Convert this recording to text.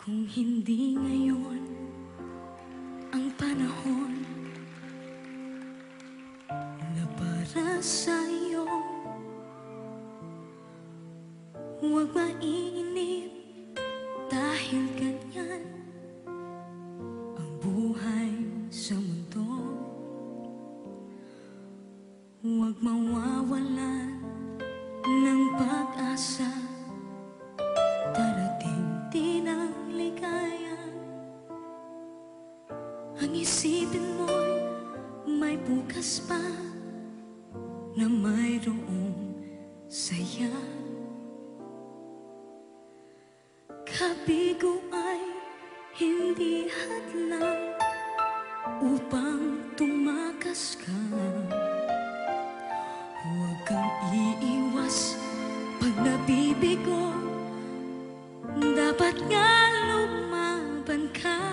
Kung hindi ngayon ang panahon na para sa'yo, huwag mainip dahil ganyan ang buhay sa mundo. Huwag mawawalan ng pag-asa, darating din ang ligaya. Ang isipin mo'y may bukas pa na mayroong saya. Kabigo ay hindi hadlang upang tumakas ka. Huwag kang iiwas pag nabibigo, dapat nga lumaban ka.